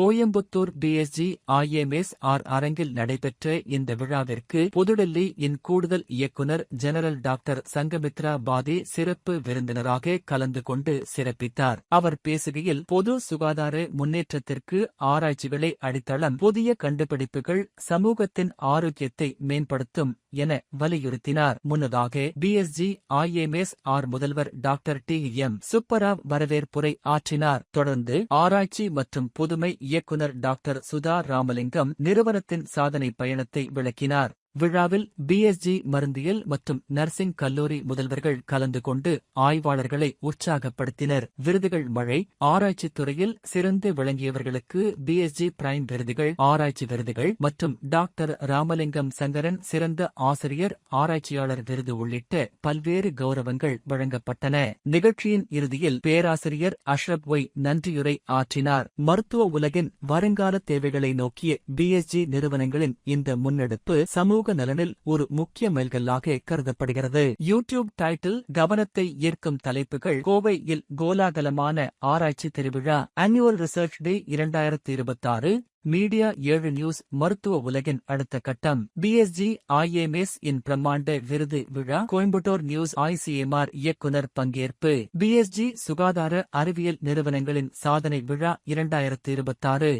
Coimbatore PSG IMS-R அரங்கில் நடைபெற்ற இந்த விழாவிற்கு புதுடில்லி இன் கூடுதல் இயக்குனர் ஜெனரல் டாக்டர் சங்கமித்ரா பாதி சிறப்பு விருந்தினராக கலந்து கொண்டு சிறப்பித்தார். அவர் பேசுகையில், பொது சுகாதார முன்னேற்றத்திற்கு ஆராய்ச்சிகளே அடித்தளம், புதிய கண்டுபிடிப்புகள் சமூகத்தின் ஆரோக்கியத்தை மேம்படுத்தும் என வலியுறுத்தினார். முன்னதாக பிஎஸ்ஜி IMS-R முதல்வர் டாக்டர் TM சுப்பராவ் வரவேற்புரை ஆற்றினார். தொடர்ந்து ஆராய்ச்சி மற்றும் புதுமை இயக்குனர் டாக்டர் சுதா ராமலிங்கம் நிறுவனத்தின் சாதனை பயணத்தை விளக்கினார். விழாவில் பிஎஸ்ஜி மருந்தியல் மற்றும் நர்சிங் கல்லூரி முதல்வர்கள் கலந்து கொண்டு ஆய்வாளர்களை உற்சாகப்படுத்தினர். விருதுகள் மழை. ஆராய்ச்சித் துறையில் சிறந்து விளங்கியவர்களுக்கு பிஎஸ்ஜி பிரைம் விருதுகள், ஆராய்ச்சி விருதுகள் மற்றும் டாக்டர் ராமலிங்கம் சங்கரன் சிறந்த ஆசிரியர், ஆராய்ச்சியாளர் விருது உள்ளிட்ட பல்வேறு கௌரவங்கள் வழங்கப்பட்டன. நிகழ்ச்சியின் இறுதியில் பேராசிரியர் அஷ்ரப் ஒய் நன்றியுரை ஆற்றினார். மருத்துவ உலகின் வருங்கால தேவைகளை நோக்கிய பிஎஸ்ஜி நிறுவனங்களின் இந்த முன்னெடுப்பு சமூக நலனில் ஒரு முக்கிய மைல்கல்லாக கருதப்படுகிறது. யூடியூப் டைட்டில் கவனத்தை ஈர்க்கும் தலைப்புகள். கோவையில் கோலாகலமான ஆராய்ச்சி திருவிழா. ஆனுவல் ரிசர்ச் டே 2026. Media 7 news. மருத்துவ உலகின் அடுத்த கட்டம். பிஎஸ்ஜி IMS இன் பிரம்மாண்ட விருது விழா. கோயம்புத்தூர் நியூஸ். ICMR இயக்குனர் பங்கேற்பு. பிஎஸ்ஜி சுகாதார அறிவியல் நிறுவனங்களின் சாதனை விழா 2026.